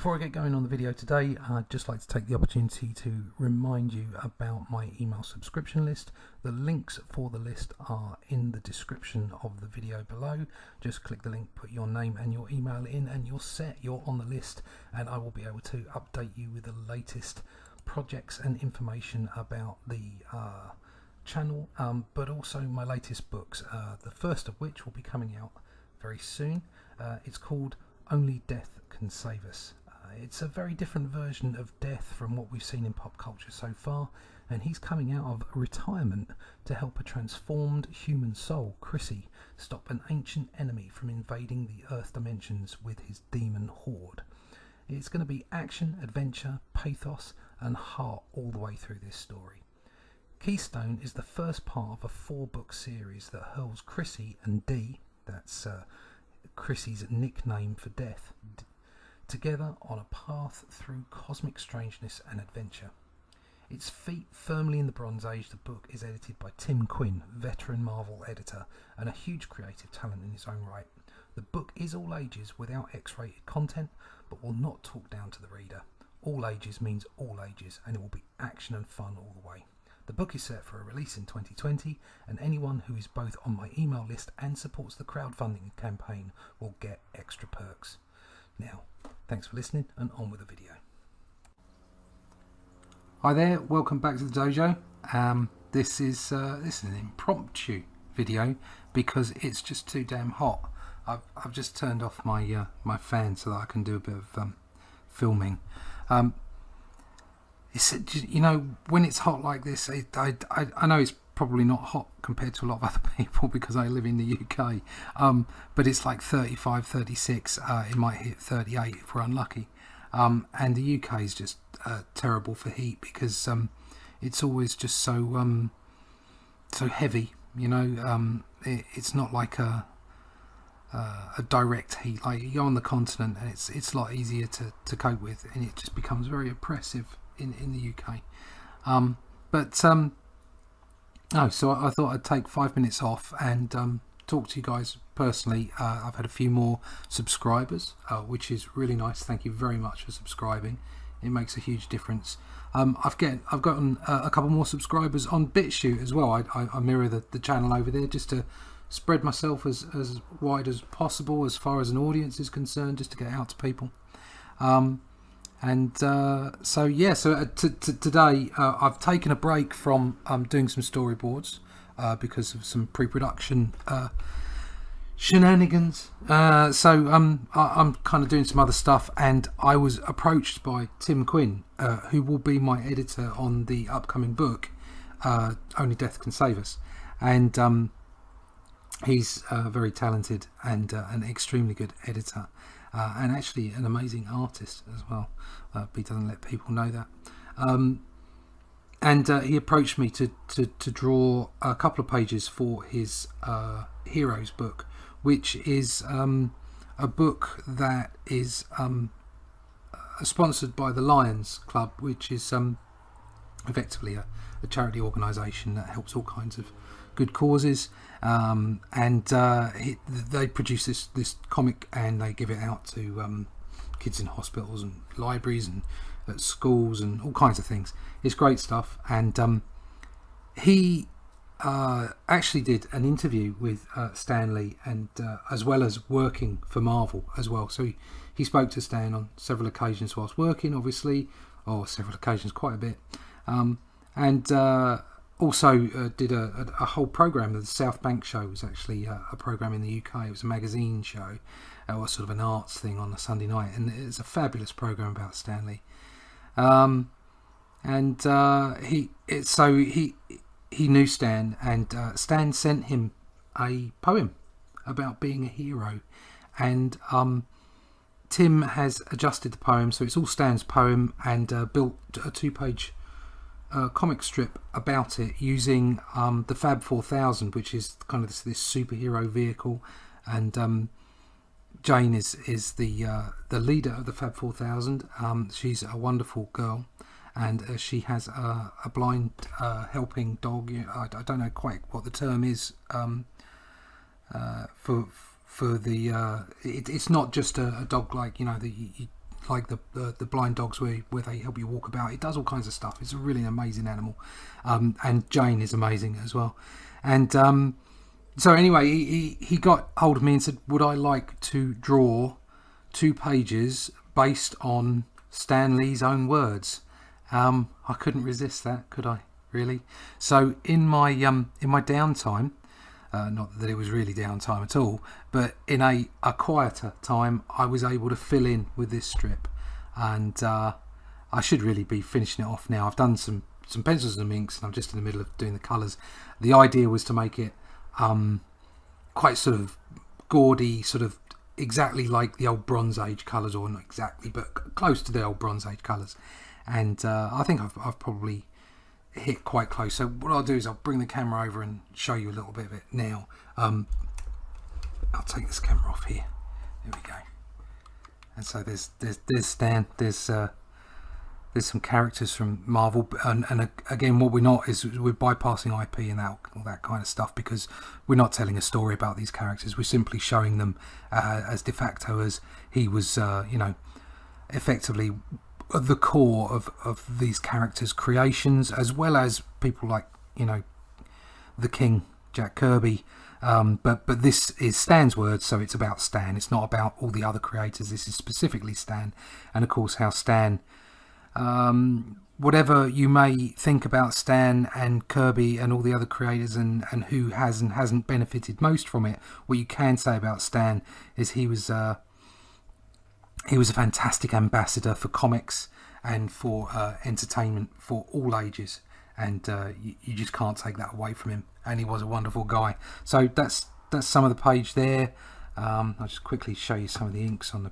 Before I get going on the video today, I'd just like to take the opportunity to remind you about my email subscription list. The links for the list are in the description of the video below. Just click the link, put your name and your email in, and you're set. You're on the list, and I will be able to update you with the latest projects and information about the channel, but also my latest books, the first of which will be coming out very soon. It's called Only Death Can Save Us. It's a very different version of death from what we've seen in pop culture so far, and he's coming out of retirement to help a transformed human soul, Chrissy, stop an ancient enemy from invading the Earth dimensions with his demon horde. It's going to be action, adventure, pathos and heart all the way through this story. Keystone is the first part of a 4-book series that hurls Chrissy and Dee, that's Chrissy's nickname for death, together on a path through cosmic strangeness and adventure. Its feet firmly in the Bronze Age, the book is edited by Tim Quinn, veteran Marvel editor and a huge creative talent in his own right. The book is all ages without X-rated content, but will not talk down to the reader. All ages means all ages, and it will be action and fun all the way. The book is set for a release in 2020, and anyone who is both on my email list and supports the crowdfunding campaign will get extra perks. Now, thanks for listening, and on with the video. Hi there, welcome back to the dojo. This is an impromptu video because it's just too damn hot. I've just turned off my my fan so that I can do a bit of filming. It's, you know, when it's hot like this, I know it's probably not hot compared to a lot of other people because I live in the UK, but it's like 35, 36, it might hit 38 if we're unlucky, and the UK is just terrible for heat because it's always just so heavy, you know. It's not like a direct heat. Like you go on the continent and it's a lot easier to cope with, and it just becomes very oppressive in the UK. So I thought I'd take 5 minutes off and talk to you guys personally. I've had a few more subscribers, which is really nice. Thank you very much for subscribing. It makes a huge difference. I've gotten a couple more subscribers on BitChute as well. I mirror the channel over there just to spread myself as wide as possible as far as an audience is concerned, just to get out to people. Today I've taken a break from doing some storyboards because of some pre-production shenanigans. I'm kind of doing some other stuff, and I was approached by Tim Quinn, who will be my editor on the upcoming book, Only Death Can Save Us, and he's very talented and an extremely good editor. And actually an amazing artist as well, but he doesn't let people know that. He approached me to draw a couple of pages for his Heroes book, which is a book that is sponsored by the Lions Club, which is effectively a charity organisation that helps all kinds of good causes, they produce this comic and they give it out to kids in hospitals and libraries and at schools and all kinds of things. It's great stuff, and he actually did an interview with Stan Lee, and as well as working for Marvel as well. So he spoke to Stan on several occasions whilst working, obviously, or several occasions, quite a bit, also did a whole program. The South Bank show was actually a program in the UK. It was a magazine show, or sort of an arts thing on a Sunday night, and it's a fabulous program about Stanley. He knew Stan, and Stan sent him a poem about being a hero, and Tim has adjusted the poem so it's all Stan's poem, and built a 2-page comic strip about it using the Fab 4000, which is kind of this superhero vehicle, and Jane is the leader of the Fab 4000. She's a wonderful girl, and she has a blind helping dog. I don't know quite what the term is for the. It's not just a dog like, you know, like the blind dogs where they help you walk about. It does all kinds of stuff. It's a really amazing animal. And Jane is amazing as well. And so anyway, he got hold of me and said, would I like to draw 2 pages based on Stan Lee's own words? I couldn't resist that, could I? Really? So in my downtime, not that it was really downtime at all, but in a quieter time, I was able to fill in with this strip, and I should really be finishing it off now. I've done some pencils and inks, and I'm just in the middle of doing the colours. The idea was to make it quite sort of gaudy, sort of exactly like the old Bronze Age colours, or not exactly, but close to the old Bronze Age colours. And I think I've probably hit quite close. So what I'll do is I'll bring the camera over and show you a little bit of it now. I'll take this camera off here. There we go. And so there's Stan. There's some characters from Marvel, and again, what we're not is we're bypassing IP and all that kind of stuff, because we're not telling a story about these characters. We're simply showing them as de facto as he was, effectively the core of these characters' creations, as well as people like the King, Jack Kirby. But this is Stan's words, so it's about Stan. It's not about all the other creators. This is specifically Stan, and of course how Stan. Whatever you may think about Stan and Kirby and all the other creators, and who has and hasn't benefited most from it, what you can say about Stan is he was a fantastic ambassador for comics and for entertainment for all ages, and you just can't take that away from him. And he was a wonderful guy. So that's some of the page there. I'll just quickly show you some of the inks on the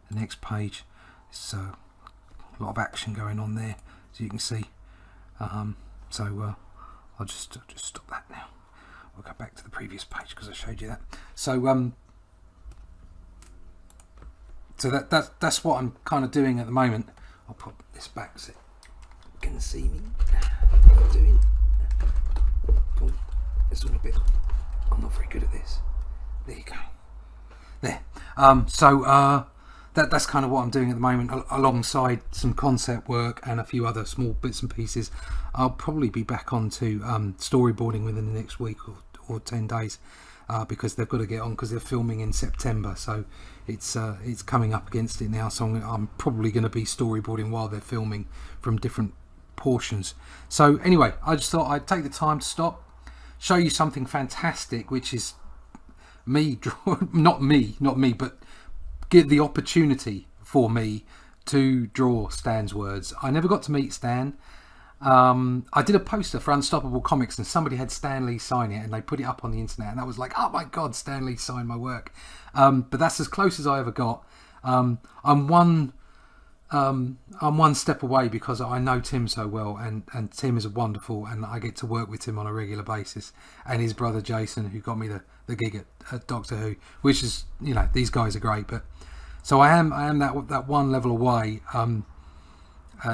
next page. So a lot of action going on there, as you can see. I'll just stop that now. We'll go back to the previous page because I showed you that. So that's what I'm kind of doing at the moment. I'll put this back so you can see me. What I'm doing. Oh, it's all a bit. I'm not very good at this. There you go. There. That's kind of what I'm doing at the moment, alongside some concept work and a few other small bits and pieces. I'll probably be back onto storyboarding within the next week or 10 days, because they've got to get on, because they're filming in September, so it's coming up against it now. So I'm probably going to be storyboarding while they're filming from different portions. So anyway, I just thought I'd take the time to stop, show you something fantastic, which is me not me, but give the opportunity for me to draw Stan's words. I never got to meet Stan. I did a poster for Unstoppable Comics, and somebody had Stan Lee sign it, and they put it up on the internet, and that was like, oh my god, Stan Lee signed my work. But that's as close as I ever got. I'm one step away because I know Tim so well, and Tim is wonderful, and I get to work with Tim on a regular basis, and his brother Jason, who got me the gig at Doctor Who, which is, these guys are great. But so I am that one level away.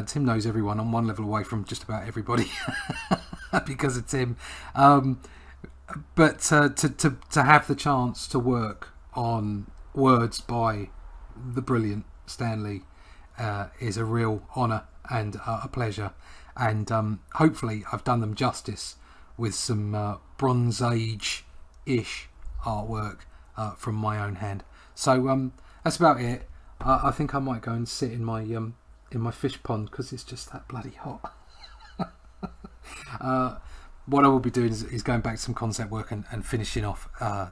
Tim knows everyone. I'm one level away from just about everybody because of Tim. But to have the chance to work on words by the brilliant Stan Lee is a real honour and a pleasure. And hopefully I've done them justice with some Bronze Age-ish artwork from my own hand. So that's about it. I think I might go and sit in my fish pond because it's just that bloody hot. What I will be doing is going back to some concept work and finishing off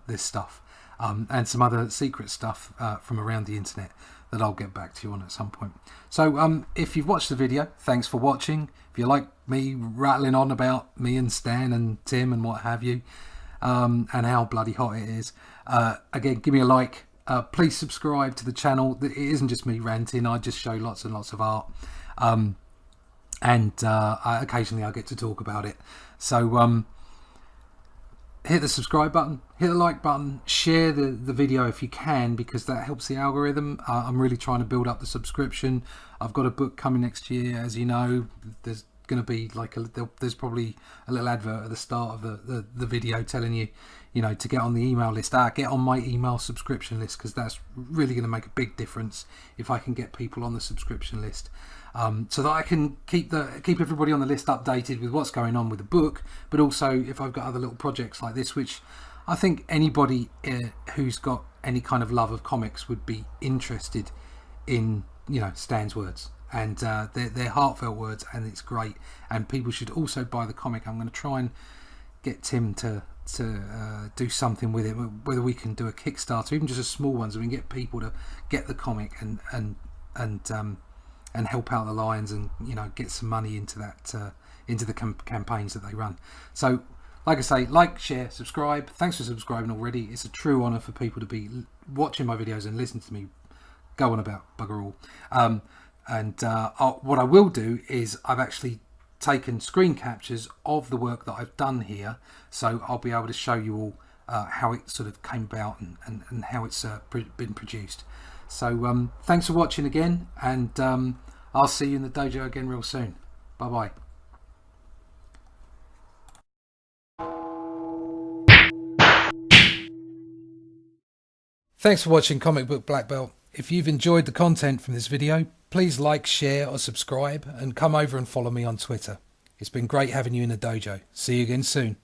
this stuff, and some other secret stuff from around the internet that I'll get back to you on at some point. So if you've watched the video, thanks for watching. If you like me rattling on about me and Stan and Tim and what have you, and how bloody hot it is, again, give me a like. Please subscribe to the channel. It isn't just me ranting. I just show lots and lots of art, and occasionally I get to talk about it. So hit the subscribe button, hit the like button, share the video if you can, because that helps the algorithm. I'm really trying to build up the subscription. I've got a book coming next year, as you know. There's going to be like there's probably a little advert at the start of the video telling you, to get on the email list. Get on my email subscription list, because that's really going to make a big difference if I can get people on the subscription list, so that I can keep everybody on the list updated with what's going on with the book, but also if I've got other little projects like this, which I think anybody who's got any kind of love of comics would be interested in, Stan's words. And they're heartfelt words, and it's great. And people should also buy the comic. I'm going to try and get Tim to do something with it. Whether we can do a Kickstarter, even just a small one, so we can get people to get the comic and help out the Lions, and get some money into that into the campaigns that they run. So, like I say, like, share, subscribe. Thanks for subscribing already. It's a true honour for people to be watching my videos and listening to me go on about bugger all. What I will do is I've actually taken screen captures of the work that I've done here, so I'll be able to show you all how it sort of came about and how it's been produced. So thanks for watching again, and I'll see you in the dojo again real soon. Bye bye. Thanks for watching Comic Book Black Belt. If you've enjoyed the content from this video, please like, share or subscribe, and come over and follow me on Twitter. It's been great having you in the dojo. See you again soon.